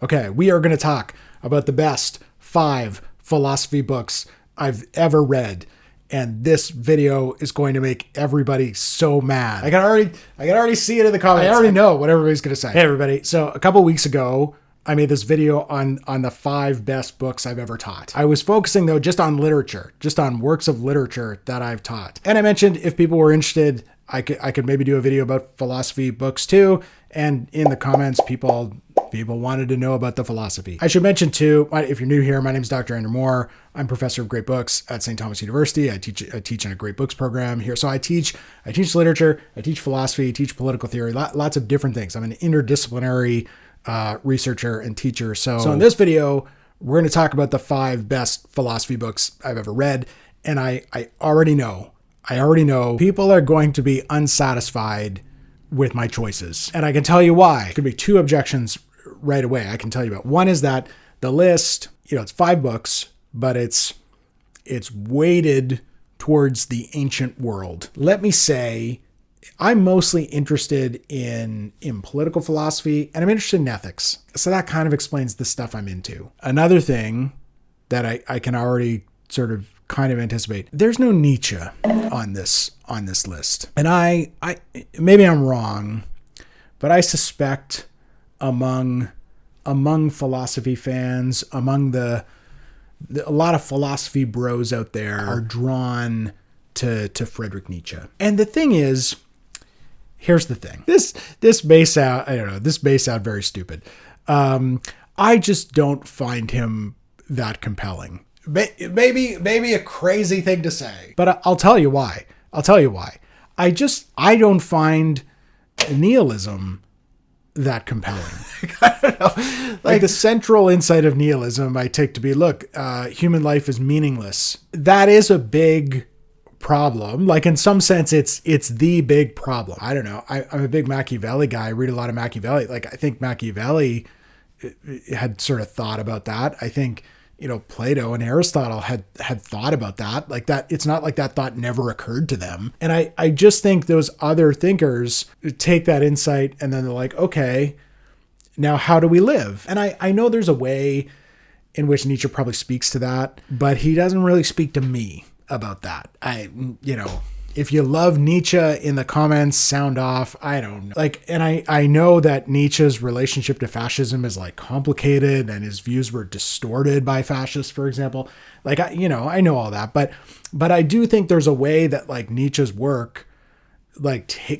Okay, we are going to talk about the best 5 philosophy books I've ever read. And this video is going to make everybody so mad. I can already see it in the comments. I already know what everybody's going to say. Hey everybody. So a couple weeks ago, I made this video on the 5 best books I've ever taught. I was focusing though just on literature, just on works of literature that I've taught. And I mentioned if people were interested, I could maybe do a video about philosophy books too. And in the comments, people wanted to know about the philosophy. I should mention too, if you're new here, my name is Dr. Andrew Moore. I'm professor of great books at St. Thomas University. I teach in a great books program here. So I teach literature, I teach philosophy, I teach political theory, lots of different things. I'm an interdisciplinary researcher and teacher. So in this video, we're going to talk about the 5 best philosophy books I've ever read. And I already know people are going to be unsatisfied with my choices. And I can tell you why. There could be 2 objections right away I can tell you about. One is that the list, it's 5 books, but it's weighted towards the ancient world. Let me say, I'm mostly interested in political philosophy, and I'm interested in ethics. So that kind of explains the stuff I'm into. Another thing that I can already sort of kind of anticipate, there's no Nietzsche on this list. And I maybe I'm wrong, but I suspect among philosophy fans, among a lot of philosophy bros out there are drawn to Friedrich Nietzsche. And the thing is, here's the thing. This may sound very stupid. I just don't find him that compelling. Maybe a crazy thing to say, but I'll tell you why. I don't find nihilism that compelling. I don't know. Like the central insight of nihilism I take to be, look, human life is meaningless. That is a big problem. Like in some sense, it's the big problem. I don't know. I'm a big Machiavelli guy. I read a lot of Machiavelli. Like I think Machiavelli had sort of thought about that. I think, Plato and Aristotle had thought about that. Like that, it's not like that thought never occurred to them. And I just think those other thinkers take that insight and then they're like, okay, now how do we live? And I know there's a way in which Nietzsche probably speaks to that, but he doesn't really speak to me about that. If you love Nietzsche in the comments, sound off. I don't know. And I know that Nietzsche's relationship to fascism is complicated and his views were distorted by fascists, for example. I know all that, but I do think there's a way that Nietzsche's work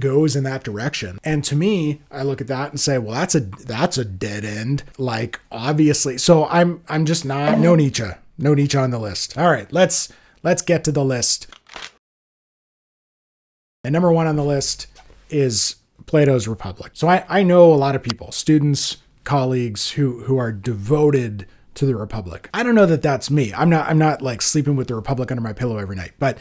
goes in that direction. And to me, I look at that and say, well, that's a dead end. Obviously. So I'm just no Nietzsche on the list. All right, let's get to the list. And number 1 on the list is Plato's Republic. So I know a lot of people, students, colleagues who are devoted to the Republic. I don't know that that's me. I'm not sleeping with the Republic under my pillow every night, but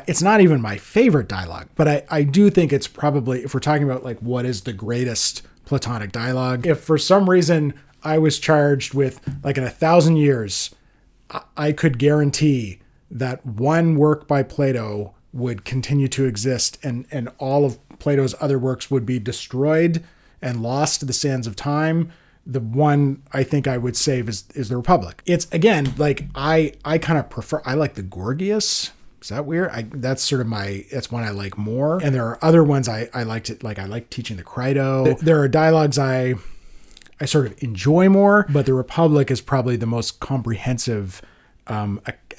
it's not even my favorite dialogue. But I do think it's probably, if we're talking about what is the greatest Platonic dialogue, if for some reason I was charged with in 1,000 years, I could guarantee that one work by Plato would continue to exist and all of Plato's other works would be destroyed and lost to the sands of time. The one I think I would save is the Republic. It's again, I kind of prefer, I like the Gorgias. Is that weird? That's one I like more. And there are other ones I liked it. I like teaching the Crito. There are dialogues I sort of enjoy more, but the Republic is probably the most comprehensive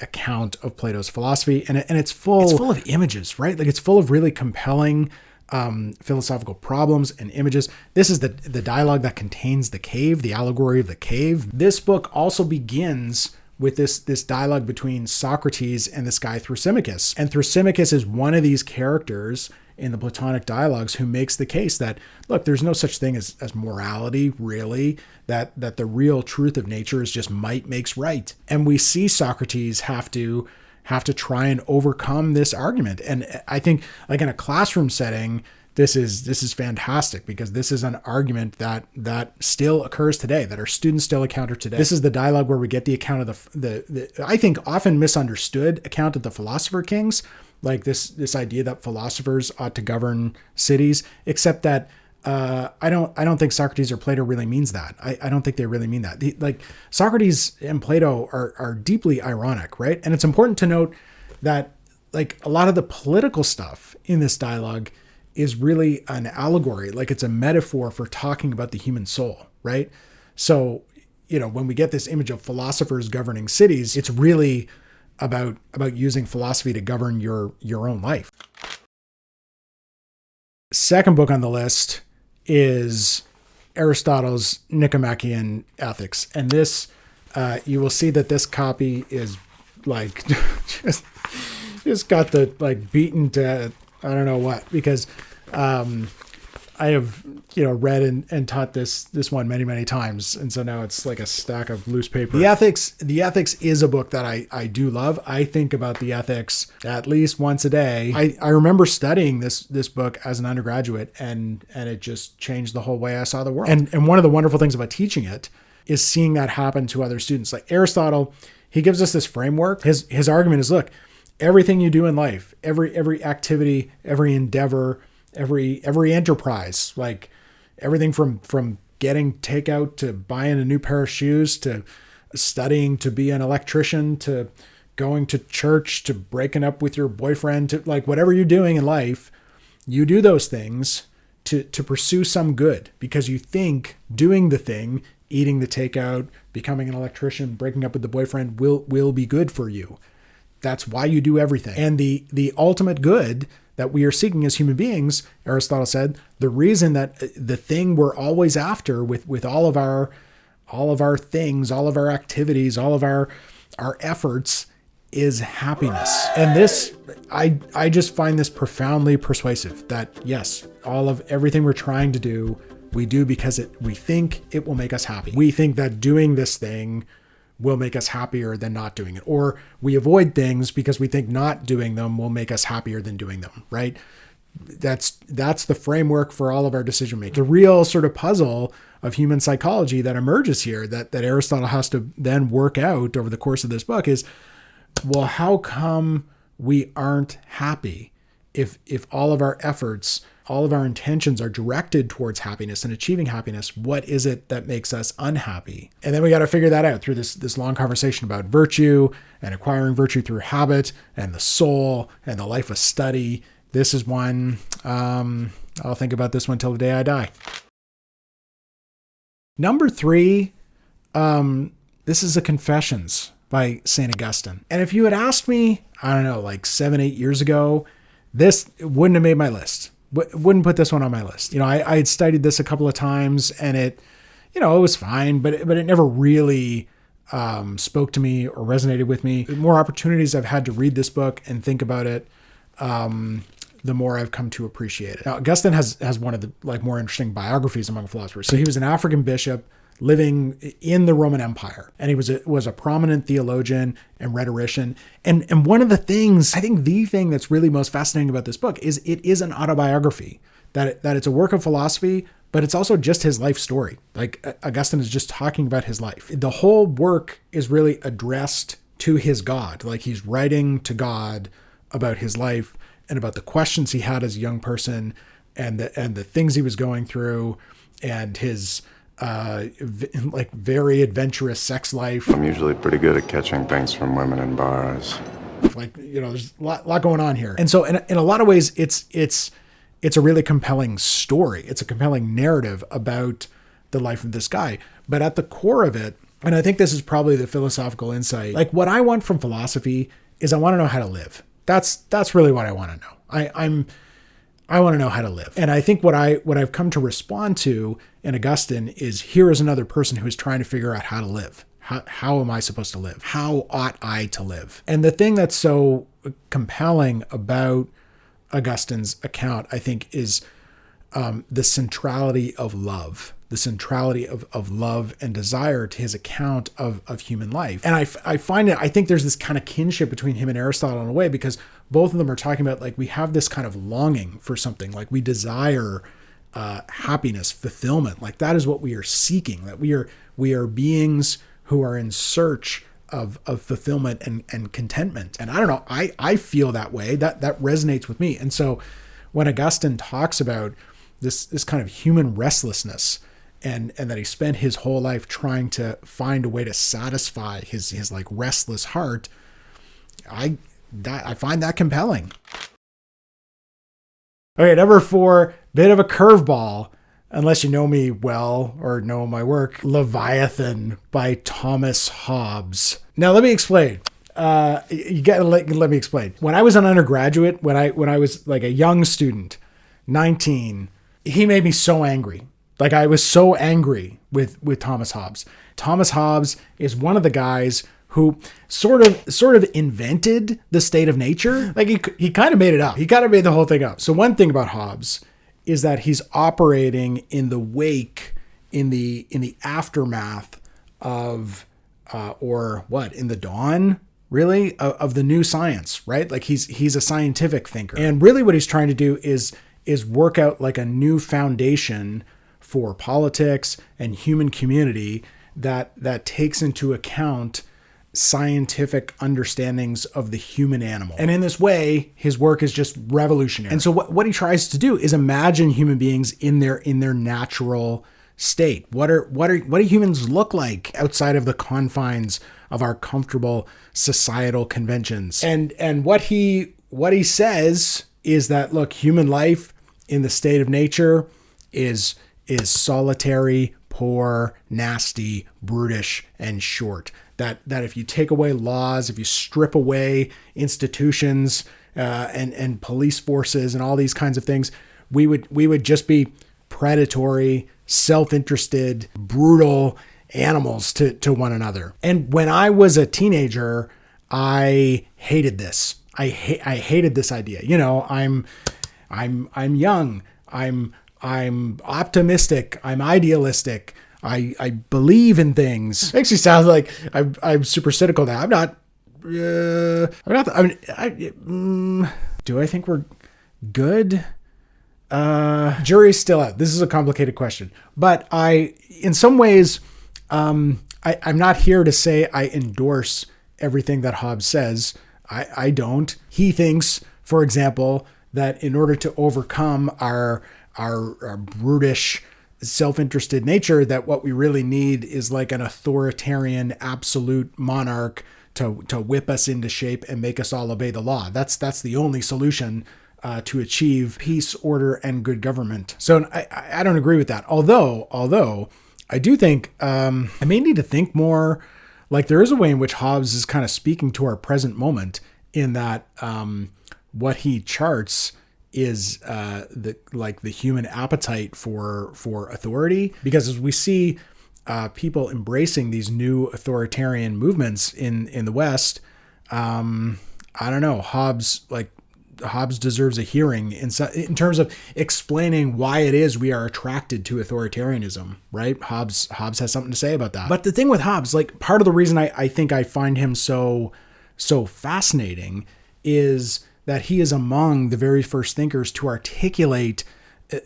account of Plato's philosophy, and it's full of images, right? It's full of really compelling philosophical problems and images. This is the dialogue that contains the cave, the allegory of the cave. This book also begins with this dialogue between Socrates and this guy Thrasymachus. And Thrasymachus is one of these characters in the Platonic dialogues who makes the case that, look, there's no such thing as morality, really, that the real truth of nature is just might makes right. And we see Socrates have to try and overcome this argument. And I think in a classroom setting, this is fantastic because this is an argument that still occurs today, that our students still encounter today. This is the dialogue where we get the account of the I think often misunderstood account of the philosopher kings, this idea that philosophers ought to govern cities, except that I don't think Socrates or Plato really means that. I don't think they really mean that. Like Socrates and Plato are deeply ironic, right? And it's important to note that like a lot of the political stuff in this dialogue is really an allegory, like it's a metaphor for talking about the human soul, right? So, when we get this image of philosophers governing cities, it's really about using philosophy to govern your own life. Second book on the list is Aristotle's Nicomachean Ethics. And this, you will see that this copy is like, just got the like beaten to, I don't know what, because I have, read and taught this one many, many times. And so now it's like a stack of loose paper. The Ethics is a book that I do love. I think about the ethics at least once a day. I remember studying this book as an undergraduate and it just changed the whole way I saw the world. And one of the wonderful things about teaching it is seeing that happen to other students. Like Aristotle, he gives us this framework. His argument is, look, everything you do in life, every activity, every endeavor, every enterprise, like everything from getting takeout to buying a new pair of shoes to studying to be an electrician to going to church to breaking up with your boyfriend to like whatever you're doing in life, you do those things to pursue some good because you think doing the thing, eating the takeout, becoming an electrician, breaking up with the boyfriend will be good for you. That's why you do everything. And the ultimate good that we are seeking as human beings, Aristotle said, the reason that the thing we're always after with all of our things, all of our activities, all of our efforts is happiness. And this, I just find this profoundly persuasive that yes, all of everything we're trying to do, we do because we think it will make us happy. We think that doing this thing will make us happier than not doing it. Or we avoid things because we think not doing them will make us happier than doing them, right? That's the framework for all of our decision making. The real sort of puzzle of human psychology that emerges here that Aristotle has to then work out over the course of this book is, well, how come we aren't happy if all of our efforts, all of our intentions are directed towards happiness and achieving happiness? What is it that makes us unhappy? And then we got to figure that out through this long conversation about virtue and acquiring virtue through habit and the soul and the life of study. This is one, I'll think about this one till the day I die. Number 3, this is the Confessions by St. Augustine. And if you had asked me, I don't know, like 7-8 years ago, this wouldn't have made my list. Wouldn't put this one on my list. I had studied this a couple of times and it was fine, but it never really spoke to me or resonated with me. The more opportunities I've had to read this book and think about it, the more I've come to appreciate it. Now, Augustine has one of the more interesting biographies among philosophers. So he was an African bishop living in the Roman Empire, and he was a prominent theologian and rhetorician. And one of the things, I think the thing that's really most fascinating about this book is it is an autobiography, that it's a work of philosophy, but it's also just his life story. Like Augustine is just talking about his life. The whole work is really addressed to his God. Like he's writing to God about his life and about the questions he had as a young person and the things he was going through and his very adventurous sex life. I'm usually pretty good at catching things from women in bars. There's a lot going on here. And so in a lot of ways, it's a really compelling story. It's a compelling narrative about the life of this guy. But at the core of it, and I think this is probably the philosophical insight, like what I want from philosophy is I want to know how to live. That's really what I want to know. I want to know how to live. And I think what I've come to respond to in Augustine is here is another person who is trying to figure out how to live. How am I supposed to live? How ought I to live? And the thing that's so compelling about Augustine's account, I think, is the centrality of love, the centrality of love and desire to his account of human life. And I think there's this kind of kinship between him and Aristotle in a way, because both of them are talking about we have this kind of longing for something, like we desire happiness, fulfillment, like that is what we are seeking, that we are beings who are in search of fulfillment and contentment. And I don't know, I feel that way, that resonates with me. And so when Augustine talks about this kind of human restlessness, and that he spent his whole life trying to find a way to satisfy his like restless heart. I find that compelling. Okay, number 4, bit of a curveball, unless you know me well or know my work. Leviathan by Thomas Hobbes. Now let me explain. You gotta let me explain. When I was an undergraduate, when I was like a young student, 19, he made me so angry. Like, I was so angry with Thomas Hobbes. Thomas Hobbes is one of the guys who sort of invented the state of nature. Like, he kind of made it up. He kind of made the whole thing up. So one thing about Hobbes is that he's operating in the wake, in the aftermath of, in the dawn, really, of the new science, right? Like, he's a scientific thinker. And really what he's trying to do is work out like a new foundation for politics and human community that takes into account scientific understandings of the human animal. And in this way, his work is just revolutionary. And so what he tries to do is imagine human beings in their natural state. What do humans look like outside of the confines of our comfortable societal conventions? And what he says is that, look, human life in the state of nature is solitary, poor, nasty, brutish, and short. That if you take away laws, if you strip away institutions and police forces and all these kinds of things, we would just be predatory, self-interested, brutal animals to one another. And when I was a teenager, I hated this. I hated this idea. You know, I'm young. I'm optimistic. I'm idealistic. I believe in things. Makes me sound like I'm super cynical now. I'm not. Do I think we're good? Jury's still out. This is a complicated question, but in some ways, I'm not here to say I endorse everything that Hobbes says. I don't. He thinks, for example, that in order to overcome our brutish, self-interested nature, that what we really need is like an authoritarian, absolute monarch to whip us into shape and make us all obey the law. That's the only solution to achieve peace, order, and good government. So I don't agree with that. Although I do think I may need to think more. Like, there is a way in which Hobbes is kind of speaking to our present moment, in that what he charts is the human appetite for authority. Because as we see people embracing these new authoritarian movements in the West, I don't know, Hobbes deserves a hearing in terms of explaining why it is we are attracted to authoritarianism, right? Hobbes has something to say about that. But the thing with Hobbes, like, part of the reason I think I find him so fascinating is that he is among the very first thinkers to articulate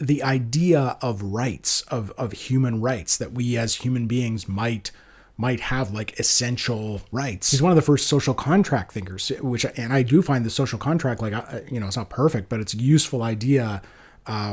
the idea of rights, of human rights, that we as human beings might have like essential rights. He's one of the first social contract thinkers, and I do find the social contract, like, it's not perfect, but it's a useful idea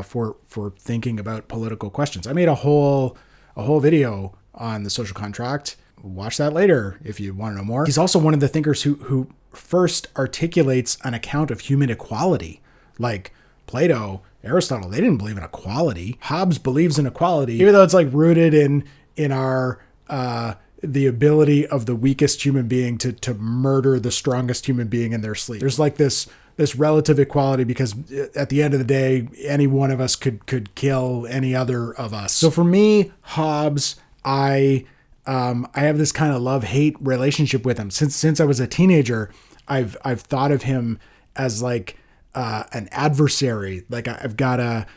for thinking about political questions. I made a whole video on the social contract. Watch that later if you want to know more. He's also one of the thinkers who first articulates an account of human equality. Like Plato, Aristotle, they didn't believe in equality. Hobbes believes in equality, even though it's like rooted in our the ability of the weakest human being to murder the strongest human being in their sleep. There's like this relative equality, because at the end of the day, any one of us could kill any other of us. So for me, Hobbes, I have this kind of love-hate relationship with him. Since I was a teenager, I've thought of him as like an adversary. Like, I've got to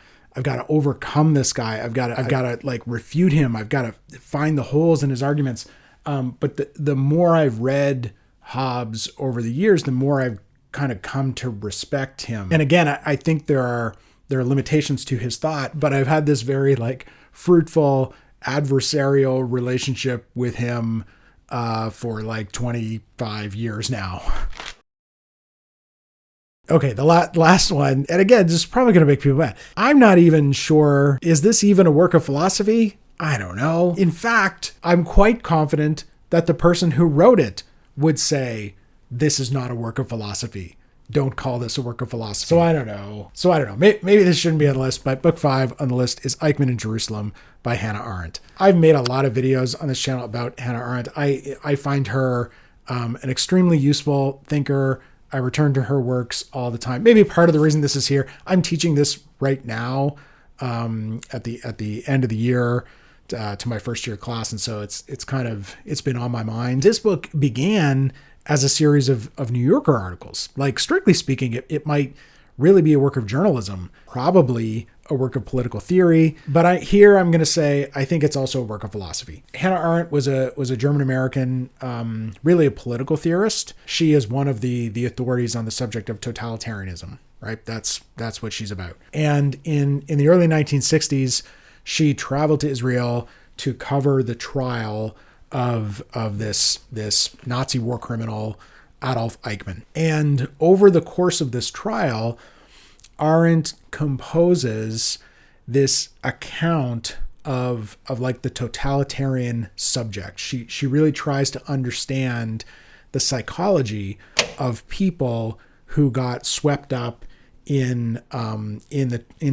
overcome this guy. I've got to like refute him. I've got to find the holes in his arguments. But the more I've read Hobbes over the years, the more I've kind of come to respect him. And again, I think there are limitations to his thought, but I've had this very like fruitful adversarial relationship with him for like 25 years now. Okay, the last one, and again, this is probably going to make people mad. I'm not even sure, is this even a work of philosophy? I don't know. In fact, I'm quite confident that the person who wrote it would say, this is not a work of philosophy. Don't call this a work of philosophy. So I don't know. Maybe this shouldn't be on the list, but book 5 on the list is Eichmann in Jerusalem by Hannah Arendt. I've made a lot of videos on this channel about Hannah Arendt. I find her an extremely useful thinker. I return to her works all the time. Maybe part of the reason this is here, I'm teaching this right now at the end of the year to my first year class. And so it's been on my mind. This book began as a series of New Yorker articles. Like, strictly speaking, it might really be a work of journalism, probably a work of political theory. But I'm going to say, I think it's also a work of philosophy. Hannah Arendt was a German-American, really a political theorist. She is one of the authorities on the subject of totalitarianism, right? That's what she's about. And in the early 1960s, she traveled to Israel to cover the trial of this Nazi war criminal, Adolf Eichmann. And over the course of this trial, Arendt composes this account of like the totalitarian subject. She really tries to understand the psychology of people who got swept up in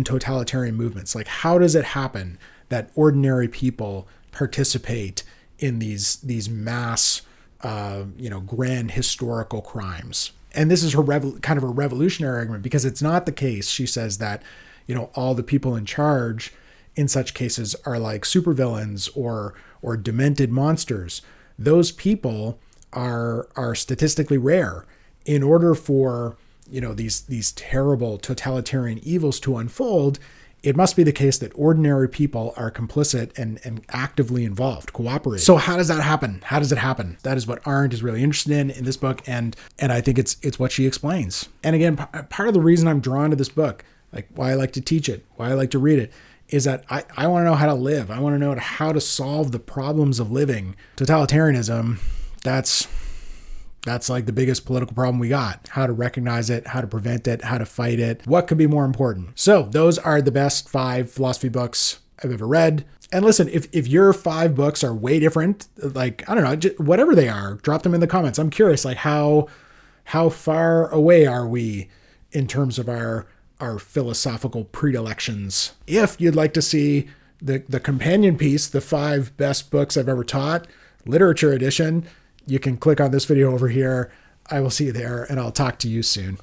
totalitarian movements. Like, how does it happen that ordinary people participate in these mass, grand historical crimes? And this is her kind of a revolutionary argument, because it's not the case, she says, that, all the people in charge in such cases are like supervillains or demented monsters. Those people are statistically rare. In order for, these terrible totalitarian evils to unfold, it must be the case that ordinary people are complicit and actively involved, cooperating. So how does that happen? How does it happen? That is what Arendt is really interested in this book, and I think it's what she explains. And again, part of the reason I'm drawn to this book, like why I like to teach it, why I like to read it, is that I want to know how to live. I want to know how to solve the problems of living. Totalitarianism, that's like the biggest political problem we got. How to recognize it, how to prevent it, how to fight it. What could be more important? So those are the best 5 philosophy books I've ever read. And listen, if your 5 books are way different, like, I don't know, just whatever they are, drop them in the comments. I'm curious, like how far away are we in terms of our philosophical predilections? If you'd like to see the companion piece, the 5 best books I've ever taught, literature edition, you can click on this video over here. I will see you there, and I'll talk to you soon.